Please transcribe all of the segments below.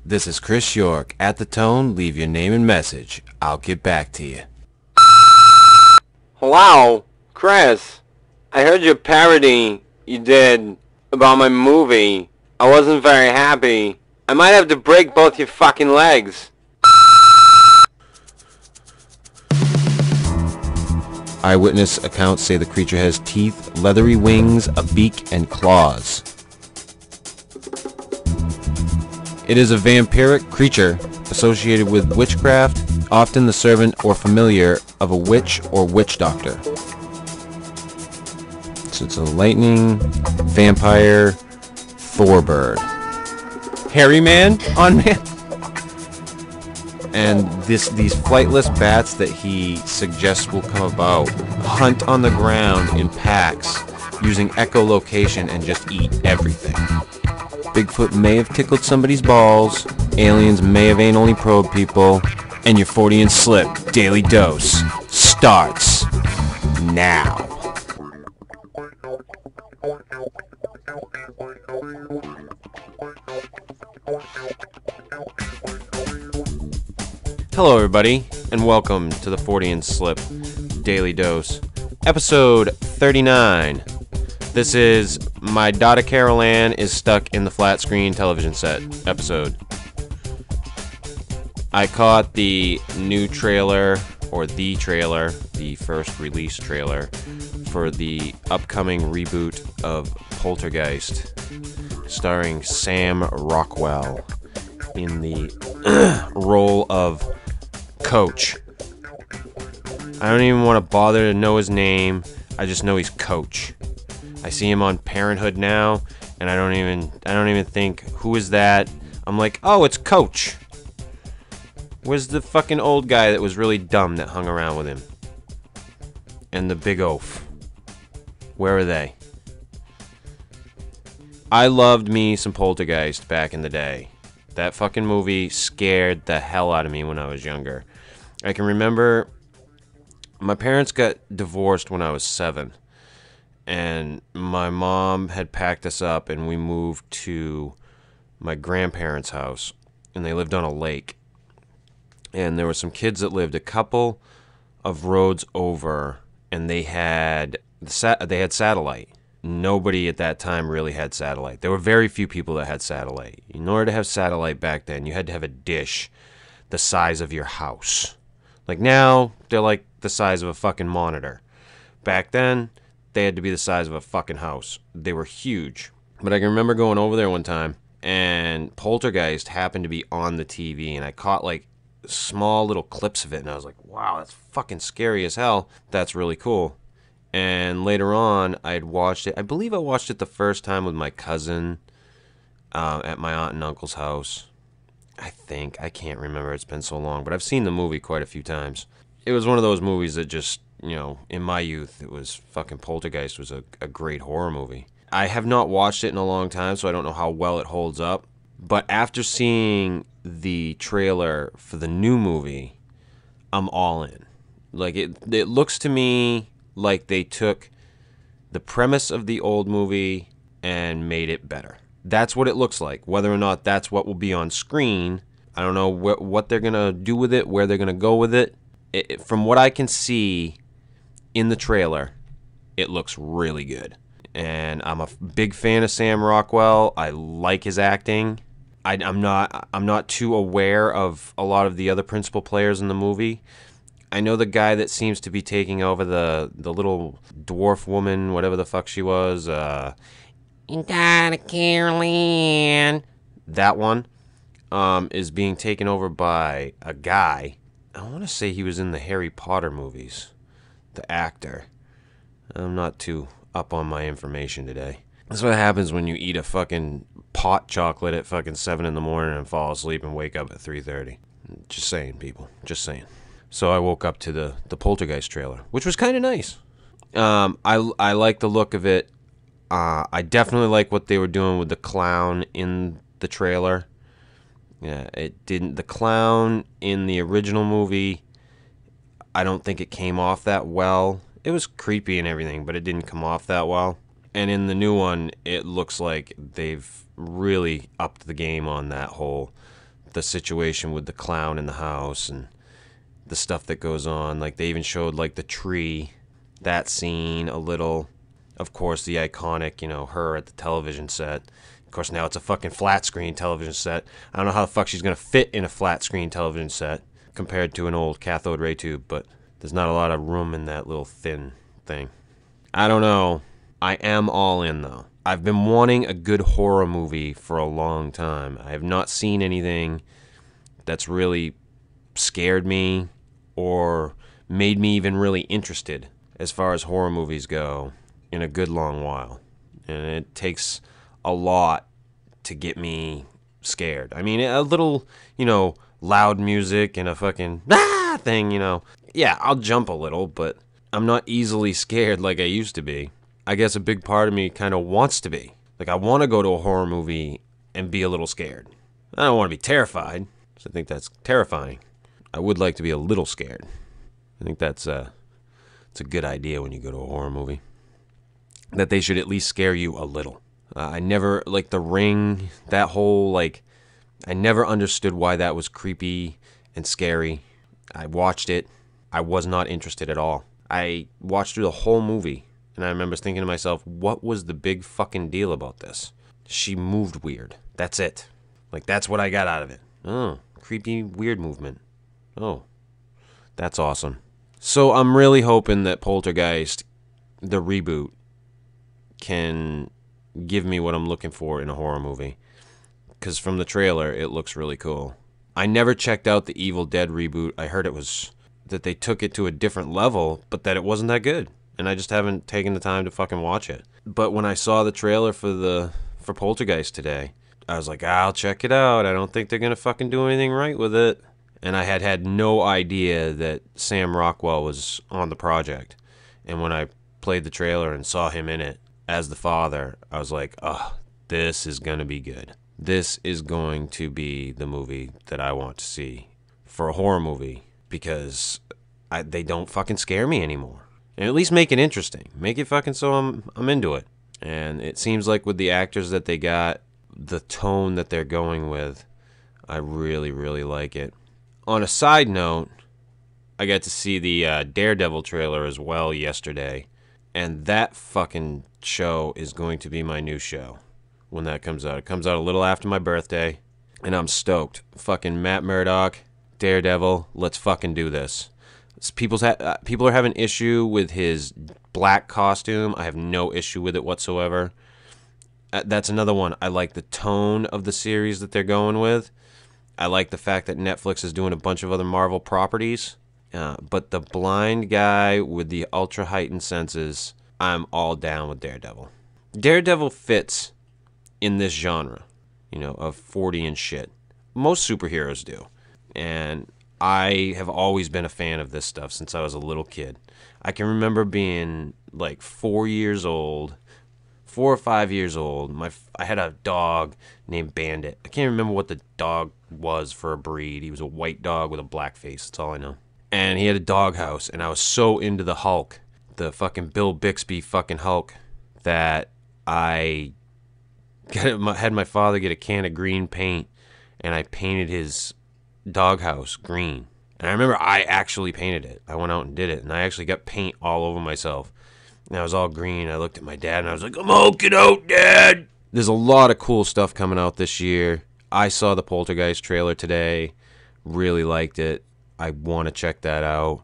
This is Chris York. At the tone, leave your name and message. I'll get back to you. Hello, Chris. I heard your parody you did about my movie. I wasn't very happy. I might have to break both your fucking legs. Eyewitness accounts say the creature has teeth, leathery wings, a beak, and claws. It is a vampiric creature associated with witchcraft, often the servant or familiar of a witch or witch doctor. So it's a lightning, vampire, Thor bird. Hairy man on man. And these flightless bats that he suggests will come about hunt on the ground in packs using echolocation and just eat everything. Bigfoot may have tickled somebody's balls, aliens may have anally probed people, and your Fortean Slip Daily Dose starts now. Hello everybody, and welcome to the Fortean Slip Daily Dose, episode 39. This is My Daughter Carol Ann is Stuck in the Flat Screen Television Set episode. I caught the new trailer, or the trailer, the first release trailer, for the upcoming reboot of Poltergeist, starring Sam Rockwell in the role of Coach. I don't even want to bother to know his name. I just know he's Coach. I see him on Parenthood now, and I don't even think, who is that? I'm like, oh, it's Coach. Where's the fucking old guy that was really dumb that hung around with him? And the big oaf. Where are they? I loved me some Poltergeist back in the day. That fucking movie scared the hell out of me when I was younger. I can remember my parents got divorced when I was 7. And my mom had packed us up and we moved to my grandparents' house. And they lived on a lake. And there were some kids that lived a couple of roads over. And they had satellite. Nobody at that time really had satellite. There were very few people that had satellite. In order to have satellite back then, you had to have a dish the size of your house. Like now, they're like the size of a fucking monitor. Back then, they had to be the size of a fucking house. They were huge. But I can remember going over there one time, and Poltergeist happened to be on the TV, and I caught like small little clips of it, and I was like, wow, that's fucking scary as hell. That's really cool. And later on, I had watched it. I believe I watched it the first time with my cousin at my aunt and uncle's house. I can't remember. It's been so long. But I've seen the movie quite a few times. It was one of those movies that just, in my youth, it was fucking Poltergeist was a great horror movie. I have not watched it in a long time, so I don't know how well it holds up. But after seeing the trailer for the new movie, I'm all in. Like, it looks to me like they took the premise of the old movie and made it better. That's what it looks like. Whether or not that's what will be on screen, I don't know what they're going to do with it, where they're going to go with it. From what I can see in the trailer, it looks really good. And I'm a big fan of Sam Rockwell. I like his acting. I'm not too aware of a lot of the other principal players in the movie. I know the guy that seems to be taking over the little dwarf woman, whatever the fuck she was. You gotta Carol Ann. That one is being taken over by a guy. I want to say he was in the Harry Potter movies. The actor. I'm not too up on my information today. That's what happens when you eat a fucking pot chocolate at fucking 7 in the morning and fall asleep and wake up at 3:30. Just saying, people. Just saying. So I woke up to the Poltergeist trailer, which was kind of nice. I like the look of it. I definitely like what they were doing with the clown in the trailer. Yeah, it didn't. The clown in the original movie, I don't think it came off that well. It was creepy and everything, but it didn't come off that well. And in the new one, it looks like they've really upped the game on that whole the situation with the clown in the house and the stuff that goes on. Like, they even showed, like, the tree, that scene a little. Of course, the iconic, her at the television set. Of course, now it's a fucking flat screen television set. I don't know how the fuck she's going to fit in a flat screen television set compared to an old cathode ray tube, but there's not a lot of room in that little thin thing. I don't know. I am all in, though. I've been wanting a good horror movie for a long time. I have not seen anything that's really scared me or made me even really interested as far as horror movies go in a good long while. And it takes a lot to get me scared. I mean, a little, loud music and a fucking thing, Yeah, I'll jump a little, but I'm not easily scared like I used to be. I guess a big part of me kind of wants to be. Like, I want to go to a horror movie and be a little scared. I don't want to be terrified, because I think that's terrifying. I would like to be a little scared. I think it's a good idea when you go to a horror movie. That they should at least scare you a little. I never, like The Ring, that whole, I never understood why that was creepy and scary. I watched it. I was not interested at all. I watched through the whole movie, and I remember thinking to myself, what was the big fucking deal about this? She moved weird. That's it. That's what I got out of it. Oh, creepy, weird movement. Oh, that's awesome. So I'm really hoping that Poltergeist, the reboot, can give me what I'm looking for in a horror movie. Because from the trailer, it looks really cool. I never checked out the Evil Dead reboot. I heard that they took it to a different level, but that it wasn't that good. And I just haven't taken the time to fucking watch it. But when I saw the trailer for Poltergeist today, I was like, I'll check it out. I don't think they're going to fucking do anything right with it. And I had no idea that Sam Rockwell was on the project. And when I played the trailer and saw him in it as the father, I was like, oh, this is going to be good. This is going to be the movie that I want to see for a horror movie, because they don't fucking scare me anymore. And at least make it interesting. Make it fucking so I'm into it. And it seems like with the actors that they got, the tone that they're going with, I really, really like it. On a side note, I got to see the Daredevil trailer as well yesterday. And that fucking show is going to be my new show when that comes out. It comes out a little after my birthday, and I'm stoked. Fucking Matt Murdock, Daredevil, let's fucking do this. People are having issue with his black costume. I have no issue with it whatsoever. That's another one. I like the tone of the series that they're going with. I like the fact that Netflix is doing a bunch of other Marvel properties. But the blind guy with the ultra heightened senses, I'm all down with Daredevil. Daredevil fits in this genre, of Fortean shit. Most superheroes do. And I have always been a fan of this stuff since I was a little kid. I can remember being 4 years old, 4 or 5 years old. I had a dog named Bandit. I can't remember what the dog was for a breed. He was a white dog with a black face. That's all I know. And he had a doghouse, and I was so into the Hulk, the fucking Bill Bixby fucking Hulk, that I had my father get a can of green paint, and I painted his doghouse green. And I remember I actually painted it. I went out and did it, and I actually got paint all over myself. And I was all green. I looked at my dad, and I was like, I'm hulking out, Dad! There's a lot of cool stuff coming out this year. I saw the Poltergeist trailer today. Really liked it. I want to check that out.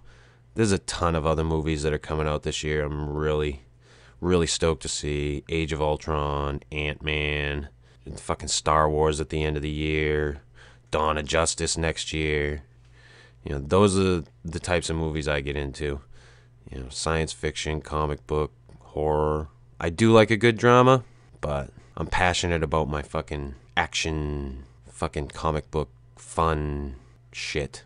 There's a ton of other movies that are coming out this year. I'm really, really stoked to see. Age of Ultron, Ant-Man, fucking Star Wars at the end of the year, Dawn of Justice next year. Those are the types of movies I get into. Science fiction, comic book, horror. I do like a good drama, but I'm passionate about my fucking action, fucking comic book, fun shit.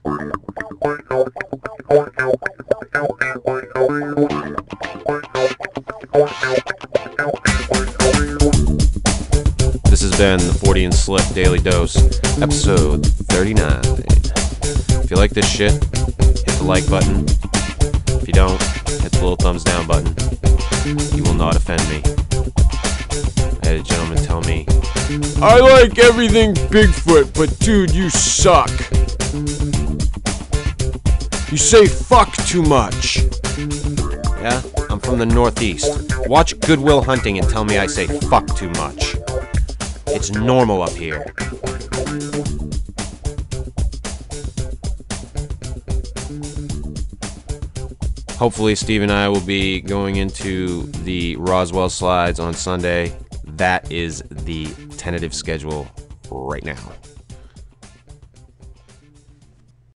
This has been the Fortean Slip Daily Dose, episode 39. If you like this shit, hit the like button. If you don't, hit the little thumbs down button. You will not offend me. I had a gentleman tell me I like everything Bigfoot, but dude, you suck. You say fuck too much. Yeah, I'm from the Northeast. Watch Good Will Hunting and tell me I say fuck too much. It's normal up here. Hopefully Steve and I will be going into the Roswell slides on Sunday. That is the tentative schedule right now.